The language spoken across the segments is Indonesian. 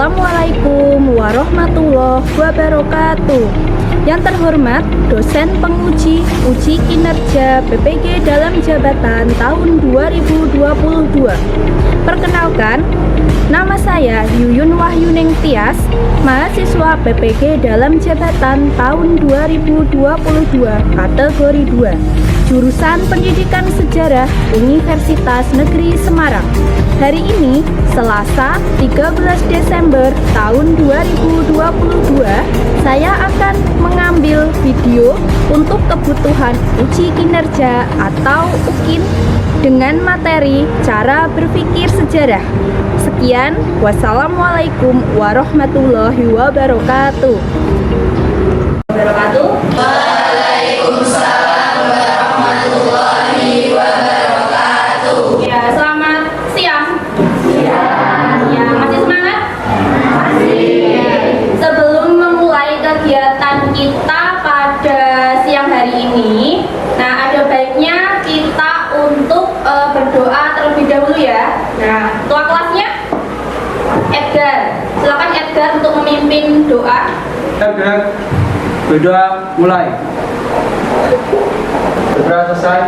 Assalamualaikum warahmatullahi wabarakatuh. Yang terhormat dosen penguji uji kinerja BPG dalam jabatan tahun 2022. Perkenalkan, nama saya Yuyun Wahyuning Tias, mahasiswa BPG dalam jabatan tahun 2022, kategori 2, jurusan Pendidikan Sejarah Universitas Negeri Semarang. Hari ini, Selasa 13 Desember tahun 2022, saya akan mengambil video untuk kebutuhan uji kinerja atau UKIN dengan materi cara berpikir sejarah. Sekian, wassalamualaikum warahmatullahi wabarakatuh. Waalaikumsalam warahmatullahi wabarakatuh. Ya, selamat siang. Siang. Ya, masih semangat? Masih. Ya, sebelum memulai kegiatan kita pada siang hari ini, nah ada baiknya kita untuk berdoa terlebih dahulu ya. Nah, ketua kelasnya Edgar. Silakan Edgar untuk memimpin doa. Edgar, berdoa mulai. Berdoa selesai.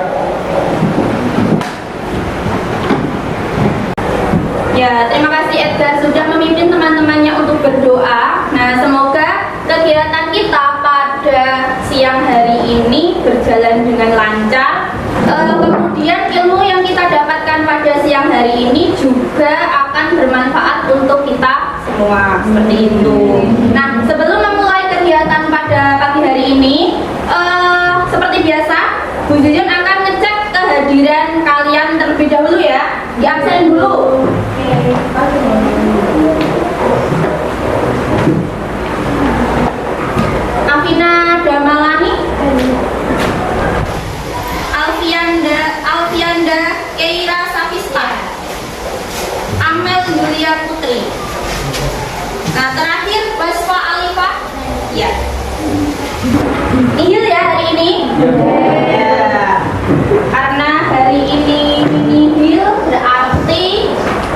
Ya, terima kasih Edgar sudah memimpin teman-temannya untuk berdoa. Nah, semoga kegiatan kita pada siang hari ini berjalan dengan lancar. Kemudian ilmu yang kita dapatkan pada siang hari ini juga akan bermanfaat untuk kita semua, seperti itu. Nah, sebelum memulai kegiatan pada pagi hari ini, seperti biasa, Bu Jujun akan ngecek kehadiran kalian terlebih dahulu ya. Di absen dulu. Afina Damalani, Alfianda Keira Safista, Amel Yulia Putri. Nah, terakhir Baswa Alifah. Ya. Nihil ya hari ini. Ya. Karena hari ini nihil berarti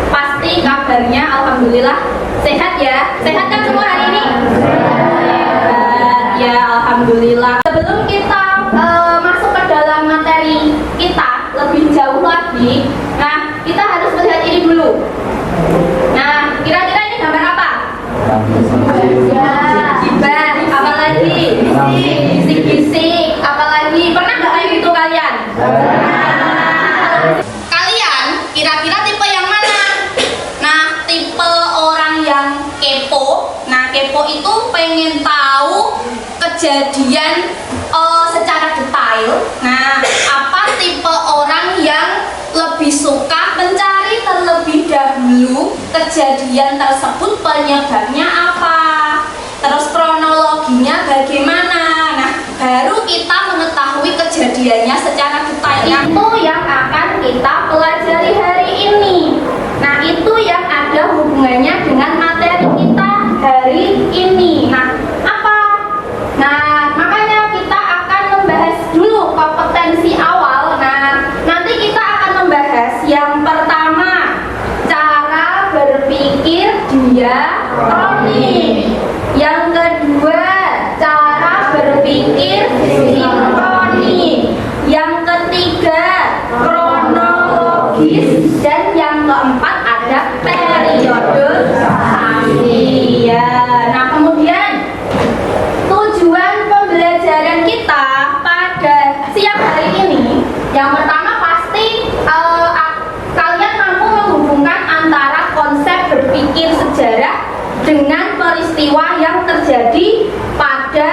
pasti kabarnya alhamdulillah sehat ya. Sehat kan semua hari ini? Sehat. Ya, alhamdulillah. Sebelum kita masuk ke dalam materi kita lebih jauh lagi, nah kita harus melihat ini dulu. Nah, kira-kira ini gambar apa? Gibah, apa lagi? Bisik-bisik, apa lagi? Pernah nggak kayak gitu kalian? Kalian kira-kira tipe yang mana? Nah, tipe orang yang kepo. Nah, kepo itu pengen tahu kejadian secara detail. Nah, apa tipe orang yang lebih suka mencari terlebih dahulu kejadian tersebut, penyebabnya apa, terus kronologinya bagaimana. Nah, baru kita mengetahui kejadiannya secara detail. Itu yang akan kita pelajari hari ini. Nah, itu yang ada hubungannya dengan materi kita hari ini. Nah, apa? Nah, makanya kita akan membahas dulu kompetensi awal. Nah, nanti kita akan membahas yang pertama, cara berpikir diakronik. Yang kedua, cara berpikir sinkronik. Yang ketiga, kronologis. Dan yang keempat ada periodisasi. Ya. Nah, kemudian tujuan pembelajaran kita pada siang hari ini, yang pertama pasti kalian mampu menghubungkan antara konsep berpikir sejarah dengan peristiwa yang terjadi pada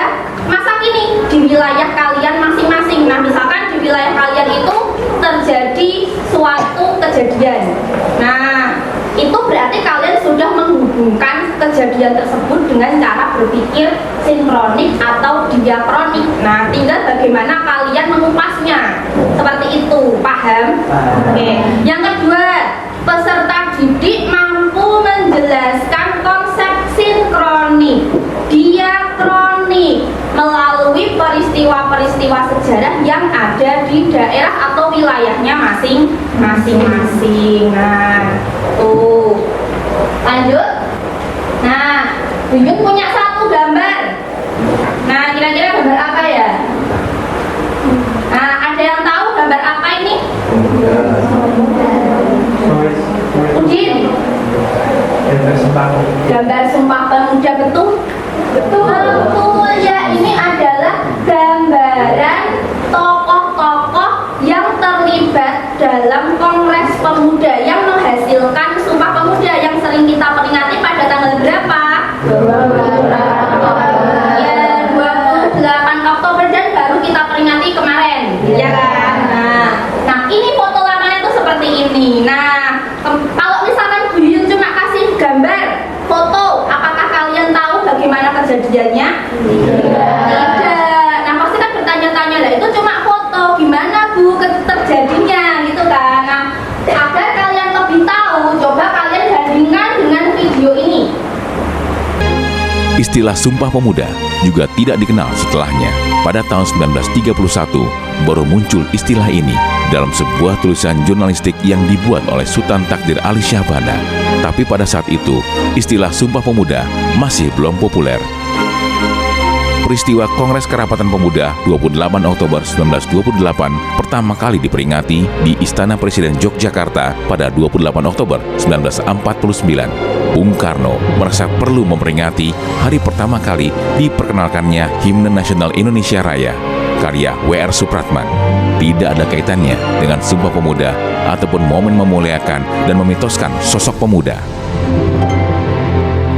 masa kini di wilayah kalian masing-masing. Nah, misalkan di wilayah kalian itu terjadi suatu kejadian. Nah, itu berarti kalian sudah menghubungkan kejadian tersebut dengan cara berpikir sinkronik atau diakronik. Nah, tinggal bagaimana kalian mengupasnya. Seperti itu, paham? Oke. Yang kedua, peserta didik mampu menjelaskan konsep sinkronik, diakronik melalui peristiwa-peristiwa sejarah yang ada di daerah atau wilayahnya masing-masing. Nah, tuh. Lanjut. Nah, Buyun punya satu gambar. Nah, kira-kira gambar apa ya? Nah, ada yang tahu gambar apa ini? Udin. Gambar Sumpah Pemuda, betul? Betul ya, ini adalah gambaran tokoh-tokoh yang terlibat dalam Kongres Pemuda yang menghasilkan Sumpah Pemuda yang sering kita peringati pada tanggal berapa? Ya, 28 Oktober dan baru kita peringati kemarin, ya kan? Nah, ini foto lamanya tuh seperti ini. Nah, kalau misalkan Buyun cuma kasih gambar foto, apakah kalian tahu bagaimana kejadiannya? Tidak. Nah, pasti kan bertanya-tanya lah, itu cuma foto, gimana Bu terjadinya gitu kan? Nah, agar kalian lebih tahu, coba kalian bandingkan dengan video ini. Istilah Sumpah Pemuda juga tidak dikenal setelahnya. Pada tahun 1931 baru muncul istilah ini dalam sebuah tulisan jurnalistik yang dibuat oleh Sultan Takdir Ali Syahbana. Tapi pada saat itu, istilah Sumpah Pemuda masih belum populer. Peristiwa Kongres Kerapatan Pemuda 28 Oktober 1928 pertama kali diperingati di Istana Presiden Yogyakarta pada 28 Oktober 1949. Bung Karno merasa perlu memperingati hari pertama kali diperkenalkannya Himne Nasional Indonesia Raya, karya W.R. Supratman. Tidak ada kaitannya dengan Sumpah Pemuda ataupun momen memuliakan dan memitoskan sosok pemuda.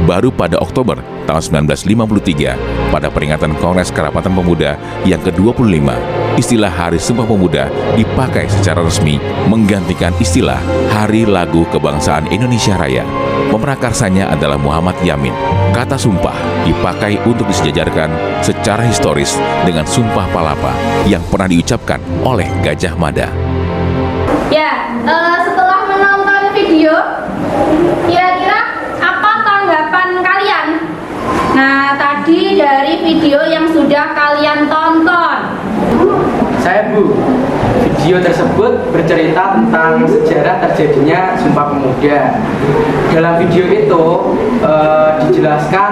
Baru pada Oktober tahun 1953, pada peringatan Kongres Kerapatan Pemuda yang ke-25, istilah Hari Sumpah Pemuda dipakai secara resmi menggantikan istilah Hari Lagu Kebangsaan Indonesia Raya. Pemerakarsanya adalah Muhammad Yamin. Kata sumpah dipakai untuk disejajarkan secara historis dengan Sumpah Palapa yang pernah diucapkan oleh Gajah Mada. Ya, setelah menonton video, kira-kira apa tanggapan kalian? Nah, tadi dari video yang sudah kalian tonton. Saya Bu, video tersebut bercerita tentang sejarah terjadinya Sumpah Pemuda. Dalam video itu dijelaskan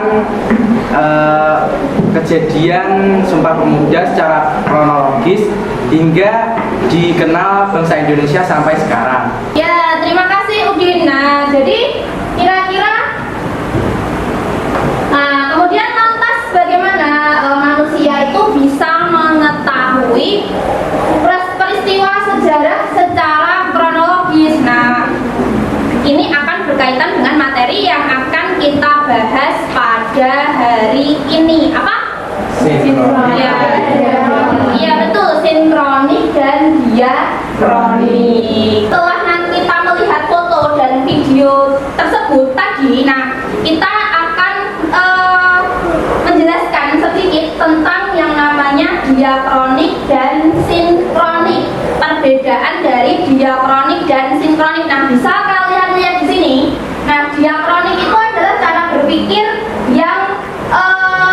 kejadian Sumpah Pemuda secara kronologis hingga dikenal bangsa Indonesia sampai sekarang. Ya, terima kasih Udin. Nah, jadi kira-kira kemudian lantas bagaimana manusia itu bisa mengetahui peristiwa sejarah secara kronologis. Nah, ini akan berkaitan dengan materi yang akan kita bahas pada hari ini. Apa? Ya, iya betul, sinkronik dan diakronik. Setelah nanti kita melihat foto dan video tersebut tadi, nah kita akan menjelaskan sedikit tentang yang namanya diakronik dan sinkronik. Perbedaan dari diakronik dan sinkronik. Nah, bisa kalian lihat di sini. Nah, diakronik itu adalah cara berpikir yang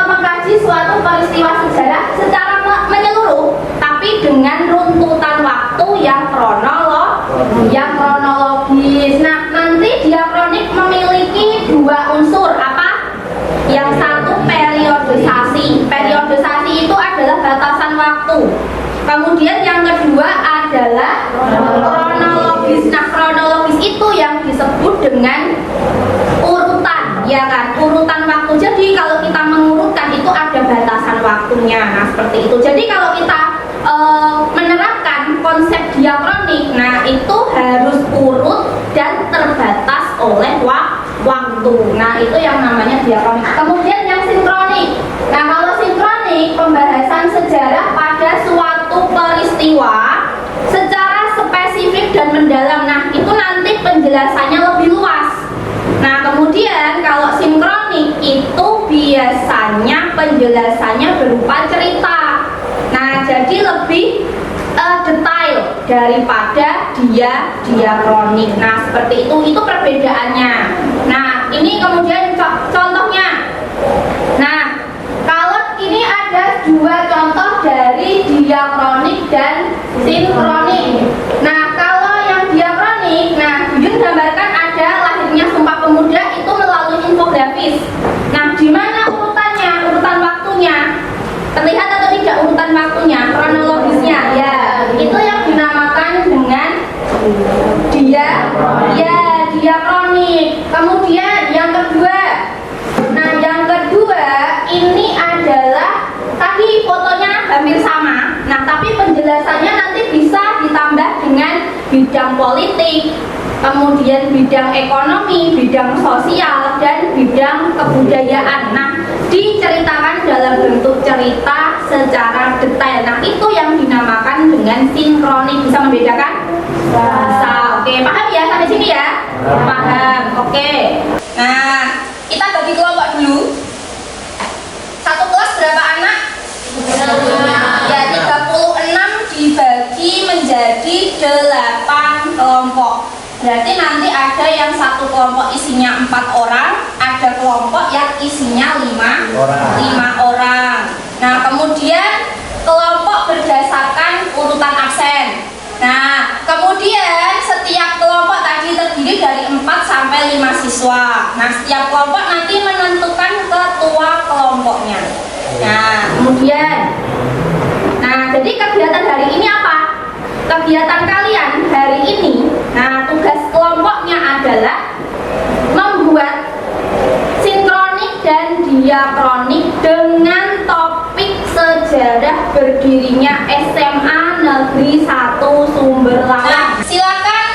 mengkaji suatu peristiwa sejarah secara menyeluruh, tapi dengan runtutan waktu yang kronologis. Nah, nanti diakronik memiliki dua unsur. Apa? Yang satu periodisasi. Periodisasi itu adalah batasan waktu. Kemudian yang kedua adalah kronologis. Nah, kronologis itu yang disebut dengan urutan, ya kan? Urutan waktu. Jadi kalau kita mengurutkan itu ada batasan waktunya. Nah, seperti itu. Jadi kalau kita menerapkan konsep diakronik, nah itu harus urut dan terbatas oleh waktu. Nah, itu yang namanya diakronik. Kemudian yang sinkronik. Nah, kalau sinkronik, pembahasan sejarah pada suatu peristiwa secara spesifik dan mendalam. Nah, itu nanti penjelasannya lebih luas. Nah, kemudian kalau sinkronik itu biasanya penjelasannya berupa cerita. Nah, jadi lebih detail daripada diakronik. Nah, seperti itu perbedaannya. Nah, ini kemudian contohnya. Nah, kalau ini ada dua contoh dari diakronik dan sinkronik. Nah, kalau yang diakronik, nah Buyun gambarkan ada lahirnya Sumpah Pemuda itu melalui infografis. tidak urutan waktunya, kronologisnya ya. Itu yang dinamakan dengan diakronik. Kemudian yang kedua. Nah, yang kedua ini adalah tadi fotonya hampir sama. Nah, tapi penjelasannya nanti bisa ditambah dengan bidang politik, kemudian bidang ekonomi, bidang sosial, dan bidang kebudayaan. Nah, diceritakan dalam bentuk cerita secara detail. Nah, itu yang dinamakan dengan sinkronik. Bisa membedakan? Bisa. Oke, paham ya sampai sini ya? Paham. Oke. Nah, kita bagi kelompok dulu. Satu kelas berapa anak? Ya, 36 dibagi menjadi 8 kelompok. Berarti nanti ada yang satu kelompok isinya 4 orang, ada kelompok yang isinya 5 orang. Nah, kemudian kelompok berdasarkan urutan absen. Nah, kemudian setiap kelompok tadi terdiri dari 4 sampai 5 siswa. Nah, setiap kelompok nanti menentukan ketua kelompoknya. Nah, kemudian jadi kegiatan hari ini apa? Kegiatan kalian hari ini, nah tugas kelompoknya adalah membuat sinkronik dan diakronik dengan topik sejarah berdirinya SMA Negeri 1 Sumberlawang. Nah, silakan.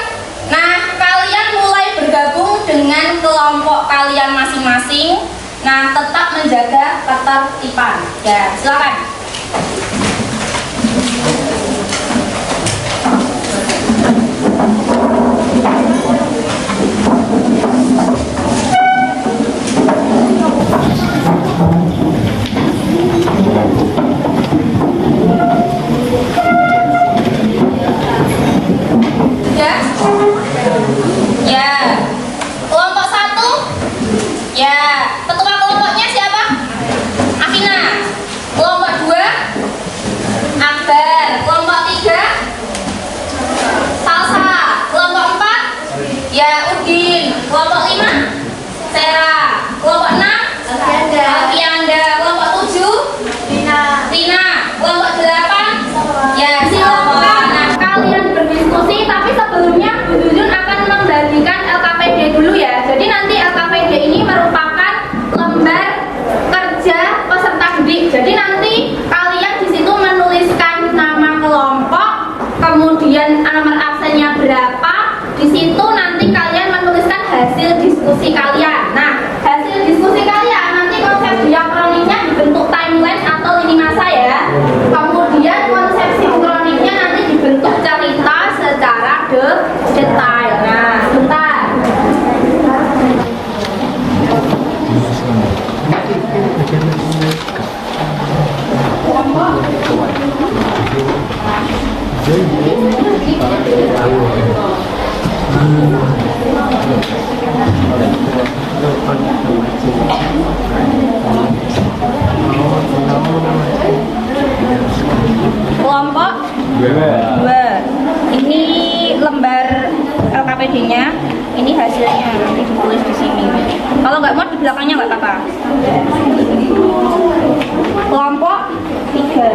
Nah, kalian mulai bergabung dengan kelompok kalian masing-masing. Nah, tetap menjaga ketertiban. Ya, silakan. Ya, kelompok 1. Ya, ketua kelompoknya siapa? Afina. Kelompok 2 Akbar. Kelompok 3 Salsa. Kelompok 4 ya Udin. Kelompok 5 Sera. Kelompok 6 Alfianda. Kelompok 7 Tina. Kelompok 8 ya silakan. Nah, kalian berdiskusi, tapi sebelumnya Bu Jujun akan membagikan LKPD dulu ya. Jadi nanti LKPD ini merupakan lembar kerja peserta didik. Jadi nanti kalian di situ menuliskan nama kelompok, kemudian nomor absennya berapa. Di situ nanti kalian menuliskan hasil diskusi kalian. Nah, hasil diskusi kalian nanti konsep diakroniknya dibentuk timeline atau lini masa ya. Kemudian konsep sinkroniknya nanti dibentuk cerita secara detail. Nah, sebentar. Kelompok 2. Ini lembar LKPD-nya, ini hasilnya nanti ditulis di sini. Kalau nggak mau di belakangnya nggak apa-apa. Kelompok 3.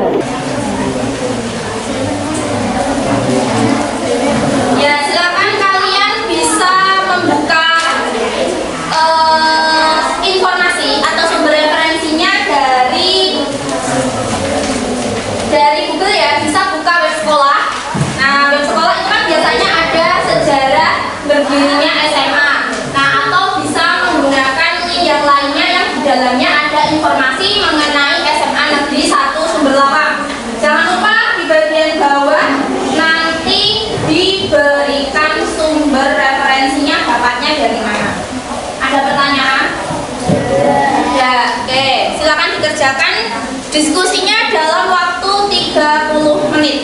Ya, silakan kalian bisa membuka informasi atau sumber referensinya dari Google ya. Bisa buka web sekolah. Nah, web sekolah itu kan biasanya ada sejarah berdirinya SMA. Nah, atau bisa menggunakan link yang lainnya yang di dalamnya ada informasi mengenai SMA Negeri 1 Sumberlawang. Jangan lupa di bagian bawah nanti diberikan sumber referensinya, dapatnya dari mana. Ada pertanyaan? Ya, oke. Silakan dikerjakan diskusinya dalam waktu 30 menit.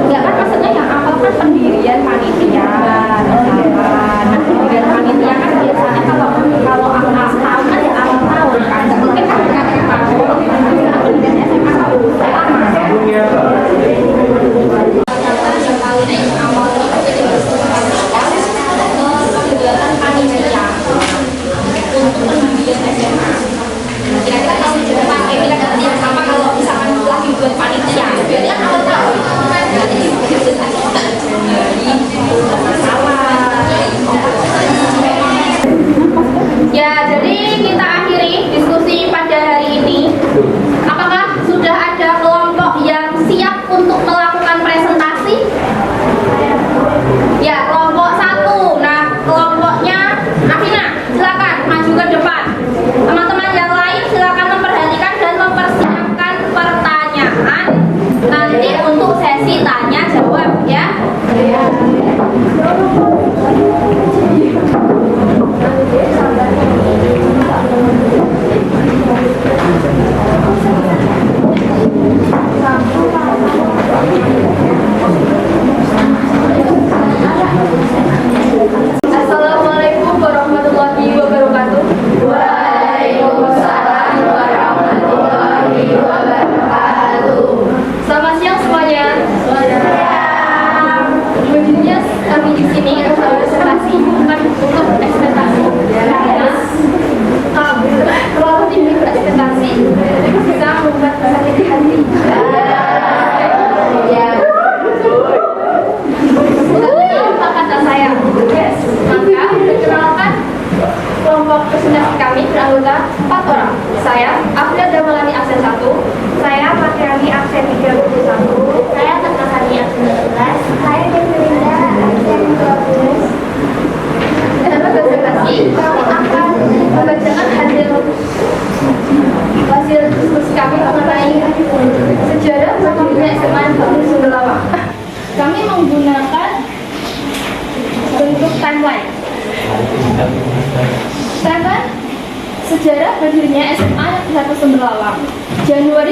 Enggak kan maksudnya yang awal kan pendirian panitia. Nah, pendirian panitia kan biasanya kalau awal tahun kan ya awal tahun kan. Mungkin kan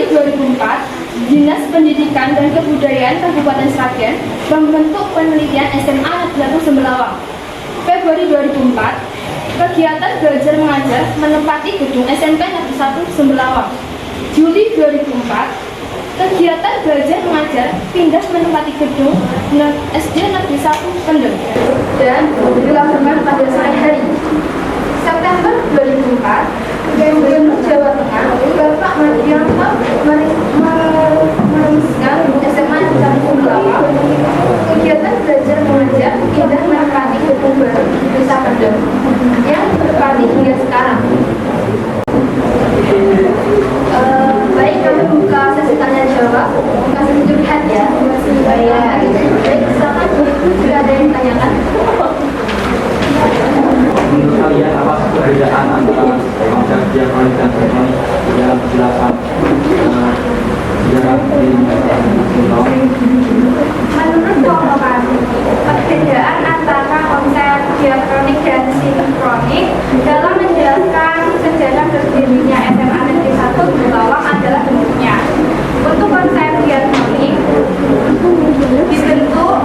Februari 2004, Dinas Pendidikan dan Kebudayaan Kabupaten Sragen membentuk penelitian SMA Negeri 1 Semberlawang. Februari 2004, kegiatan belajar mengajar menempati gedung SMP Negeri 1 Semberlawang. Juli 2004, kegiatan belajar mengajar pindah menempati gedung SD Negeri 1 Kendeng dan dilakukan pada sore hari. September 2004, Gubernur Jawa Tengah Bapak Mardianto merumuskan SMA Negeri 1 Semberlawang. Kegiatan belajar mengajar pindah menempati gedung baru Desa Kendeng yang berpati hingga sekarang. Baik, kami buka sesi tanya jawab, buka sesi curhat ya. Baik, silakan jika ada yang ditanyakan. Menurut kalian apa perbedaan antara konsep diakronik dan tektonik dalam penjelasan sejarah di Menurut kelompok kami, perbedaan antara konsep diakronik dan sinkronik dalam menjelaskan sejarah berdirinya SMA Negeri 1 Semberlawang adalah bentuknya. Untuk konsep diakronik dibentuk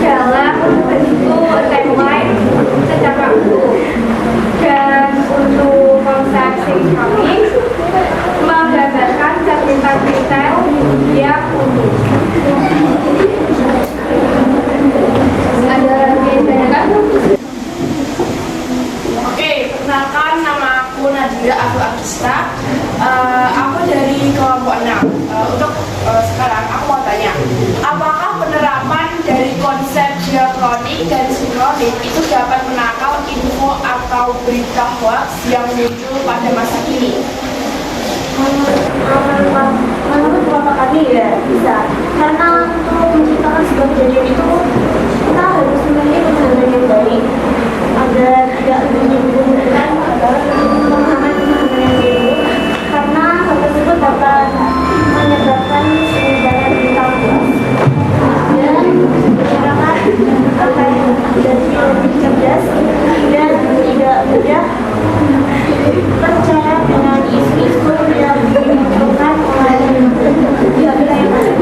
dalam bentuk timeline secara utuh, dan untuk konsep sinkronik menggambarkan catatan detail yang utuh. Ada yang ditanyakan? Oke, perkenalkan nama aku Nadira Abdul Agista. Aku dari kelompok 6. Untuk sekarang aku mau tanya, apakah penerapan dari konsep diakronik dan sinkronik itu dapat menangkal info atau berita hoax yang muncul pada masa kini? Menurut kelompok kami ya bisa, karena untuk menciptakan sebuah kejadian itu kita harus memiliki kesadaran yang baik agar tidak menimbulkan pemahaman yang keliru, karena hal tersebut dapat menyebabkan penyebaran berita hoax dan masyarakat akan menjadi lebih cerdas dan tidak mudah percaya dengan isu-isu yang dimunculkan oleh pihak yang ada.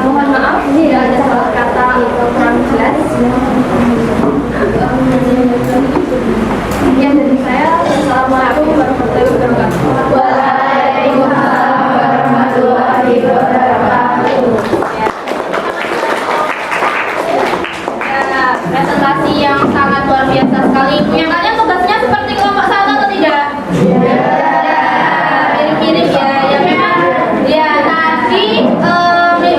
Mohon maaf jika ada salah kata atau kurang jelas. Sekian dari saya. Assalamualaikum warahmatullahi wabarakatuh. Waalaikumsalam warahmatullahi wabarakatuh. Ya, presentasi yang sangat luar biasa sekali. Yang kalian tugasnya seperti kelompok 1 atau tidak? Mirip-mirip ya. Ya memang. Ya tadi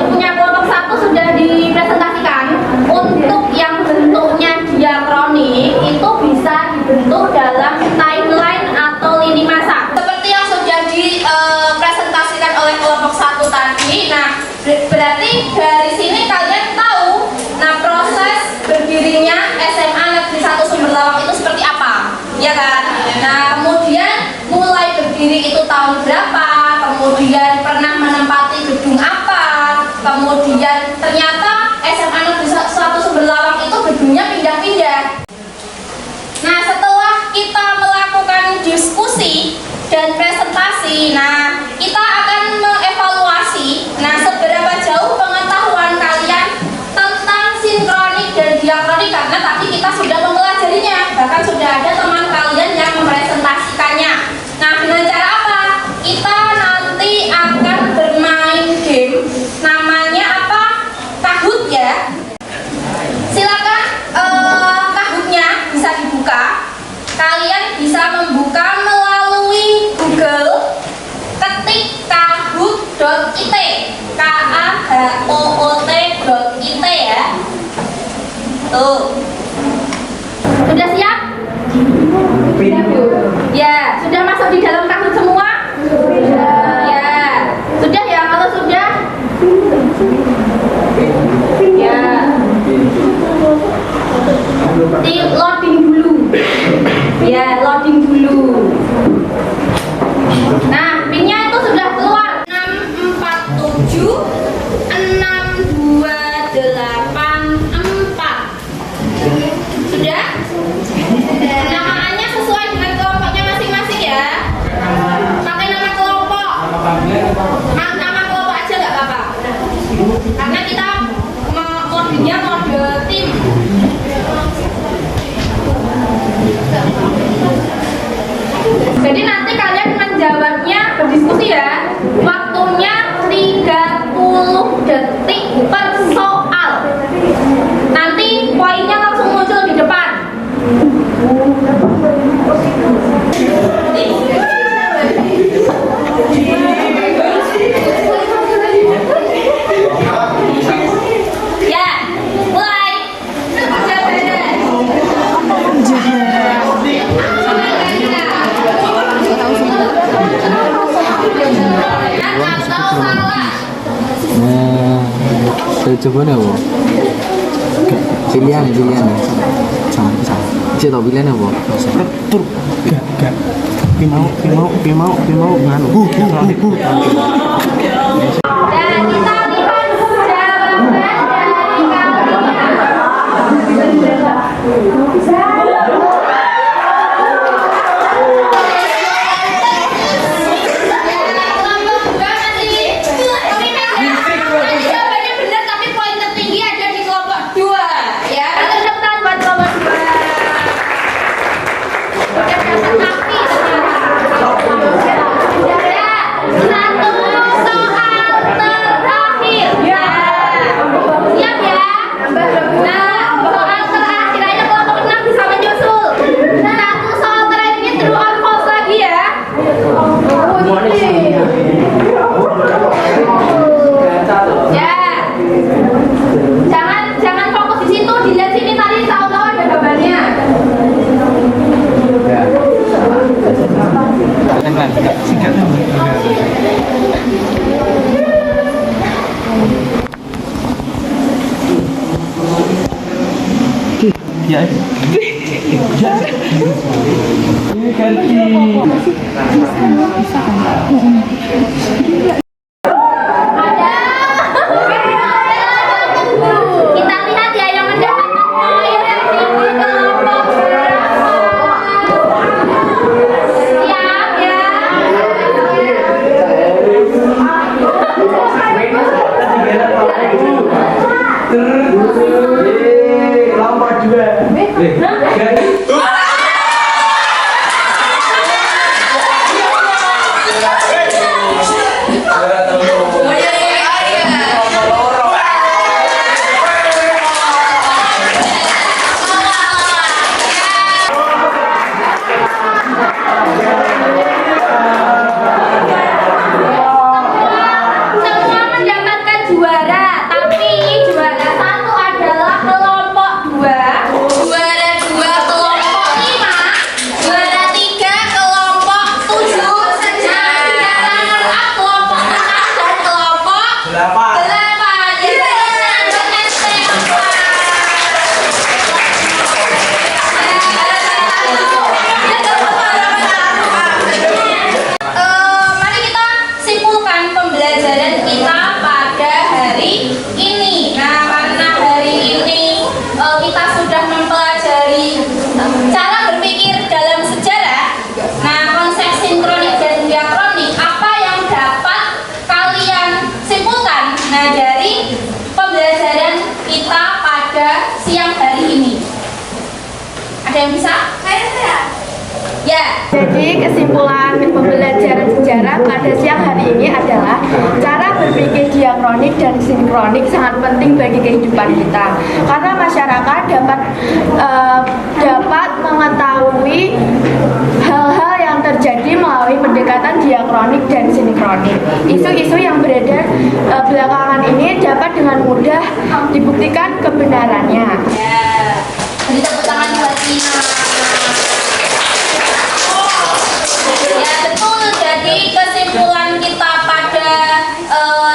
punya kelompok 1 sudah dipresentasikan. Untuk yang bentuknya diakronik itu bisa dibentuk dalam timeline atau lini masa. Seperti yang sudah dipresentasikan oleh kelompok 1 tadi. Nah, berarti dari sini kalian tahu, nah proses berdirinya SMA Negeri 1 Semberlawang itu seperti apa, ya kan? Nah, kemudian mulai berdiri itu tahun berapa, kemudian pernah menempati gedung apa, kemudian ternyata SMA Negeri 1 Semberlawang itu gedungnya pindah-pindah. Nah, setelah kita melakukan diskusi dan presentasi, nah kita akan mengevaluasi, nah seberapa jauh pengetahuan kalian tentang sinkronik dan diakronik, karena tadi kita sudah mempelajarinya, bahkan sudah ada teman kalian yang mempresentasikannya. Nah, dengan cara apa? Kita nanti akan bermain game, namanya apa? Kahoot ya. Silakan Kahootnya bisa dibuka. Kalian bisa membuka melalui Google, ketik kahoot.it, kahoot.it ya. Tuh. Sudah siap? Ya, sudah masuk di dalam Kahoot semua? Ya. Sudah ya, kalau sudah? Ya. Di loading dulu. Ya, loading dulu. Nah, pinnya itu sudah keluar. 647 6 karena kita modenya mode tim. Jadi nanti kalian menjawabnya berdiskusi ya. Waktunya 30 detik per soal. Nanti poinnya langsung muncul di depan. Ya, mulai. Atau salah. Saya coba nih, Bu. Pilihan nih. Sama. Saya tahu pilihannya, Bu. Tur. Gak. Pimau nganu. Dan kita lihat jawaban dari jawabannya benar, tapi poin tertinggi ada di kelompok 2 ya. Tepuk tangan buat kelompok 2. Udah dapat kaki ternyata. Satu soal terakhir. Siap ya? Nah, soal terakhir aja kelompok 6 bisa menyusul. Satu soal terakhir ini true or false lagi ya. Ya. Jangan fokus di situ, dilihat sini tadi tahu-tahu ada gambarnya. Kita lihat ya yang mendapatkan poin dari kelompok berapa. Siap ya. Lambat juga. Semua mendapatkan juara, tapi juara 1 adalah kelompok 2, juara 2 kelompok 5, juara 3 kelompok 7, juara kelompok 6 dan kelompok 8. Mari kita simpulkan pembelajaran kita pada hari ini. Nah, karena hari ini kita sudah mempelajari cara berpikir dalam sejarah. Nah, konsep sinkronik dan diakronik, apa yang dapat kalian simpulkan? Nah, dari pembelajaran kita pada siang hari ini. Ada yang bisa? Ya. Jadi kesimpulan pembelajaran sejarah pada siang hari ini adalah cara berpikir diakronik dan sinkronik sangat penting bagi kehidupan kita, karena masyarakat dapat mengetahui hal-hal yang terjadi melalui pendekatan diakronik dan sinkronik. Isu-isu yang beredar belakangan ini dapat dengan mudah dibuktikan kebenarannya. Ya. Jadi tepuk tangan buat Tina. Ya betul, jadi kesimpulan kita pada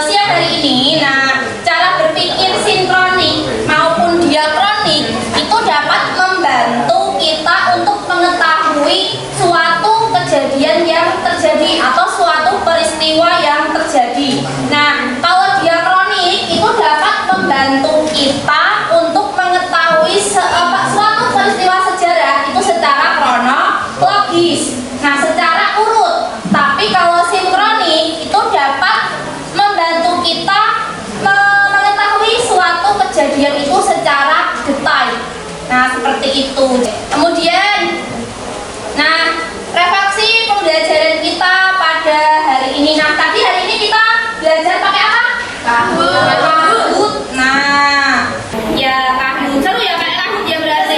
siang hari ini, nah cara berpikir sinkronik maupun diakronik itu dapat membantu kita untuk mengetahui suatu kejadian yang terjadi atau suatu peristiwa yang terjadi. Nah, kalau diakronik itu dapat membantu kita untuk mengetahui suatu peristiwa sejarah itu secara kronologis. Nah, secara urut. Tapi kalau sinkronik itu dapat membantu kita mengetahui Kemudian, nah refleksi pembelajaran kita pada hari ini. Nah tadi hari ini kita belajar pakai apa? Kahoot. Nah, ya Kahoot seru ya kayak Kahoot ya berarti.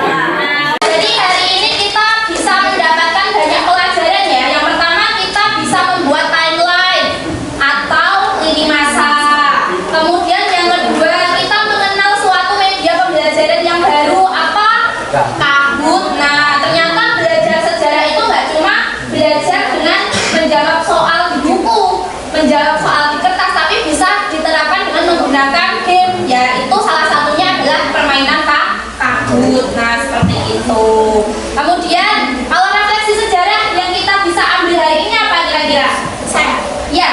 Nah, jadi hari ini kita bisa mendapatkan banyak pelajaran ya. Yang pertama kita bisa membuat timeline atau lini masa. Kemudian yang kedua kita mengenal suatu media pembelajaran yang baru apa? Kahoot. Nah ternyata belajar sejarah itu nggak cuma belajar dengan menjawab soal di buku, menjawab soal di kertas, tapi bisa diterapkan dengan menggunakan game. Yaitu salah satunya adalah permainan Kahoot. Nah seperti itu. Kemudian kalau refleksi sejarah yang kita bisa ambil hari ini apa kira-kira? Ya,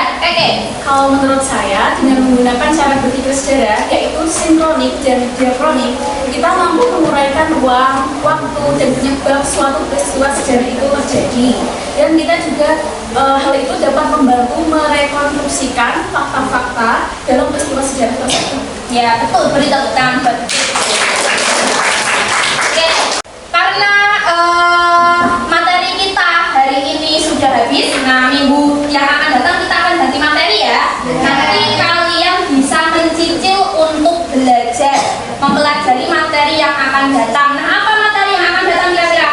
Kalau menurut saya, dengan menggunakan cara berpikir sejarah, yaitu sinkronik dan diakronik, kita mampu menguraikan ruang, waktu, dan penyebab suatu peristiwa sejarah itu terjadi. Dan kita juga hal itu dapat membantu merekonstruksikan fakta-fakta dalam peristiwa sejarah tersebut. ya betul, beri tepuk tangan buat Oke, karena materi kita hari ini sudah habis. Nah minggu yang akan datang kita akan ganti materi ya. Nanti kalian bisa mencicil untuk belajar mempelajari materi yang akan datang. Nah apa materi yang akan datang kira-kira?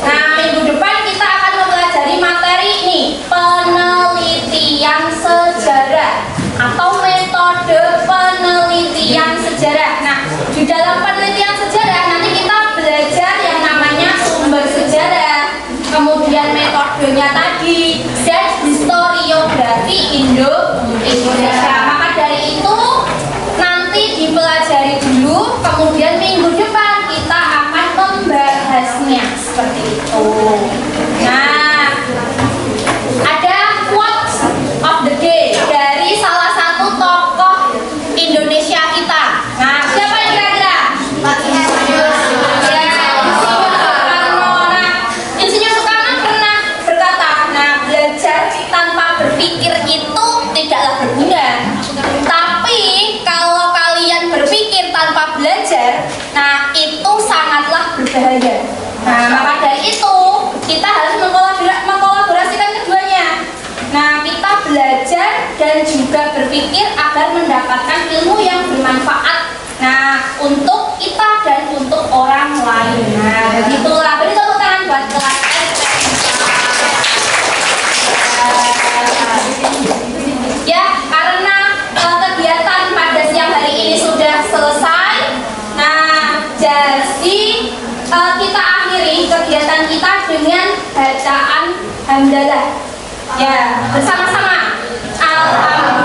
Nah minggu depan kita akan mempelajari materi ini, penelitian sejarah atau metode penelitian sejarah. Nah di dalam penelitian sejarah nanti kita belajar yang namanya sumber sejarah, kemudian metodenya tadi, dan historiografi Indonesia. Maka dari itu nanti dipelajari dulu, kemudian minggu depan kita akan membahasnya seperti itu. Nah, ada quotes of the day dari salah satu tokoh Indonesia kita. Nah, siapa yang kira-kira? Insinyur Soekarno pernah berkata, nah belajar tanpa berpikir itu tidaklah berguna. Tapi kalau kalian berpikir tanpa belajar, nah itu sangatlah berbahaya. Nah maka dari itu kita harus mengkolaborasikan keduanya. Nah kita belajar dan juga berpikir agar mendapatkan ilmu yang bermanfaat. Nah untuk kita dan untuk orang lain. Nah begitulah. Beri tepuk tangan buat kelas ya, karena kegiatan pada siang hari ini sudah selesai. Nah jadi kita akhiri kegiatan kita dengan bacaan hamdalah ya bersama-sama. Alhamdulillah.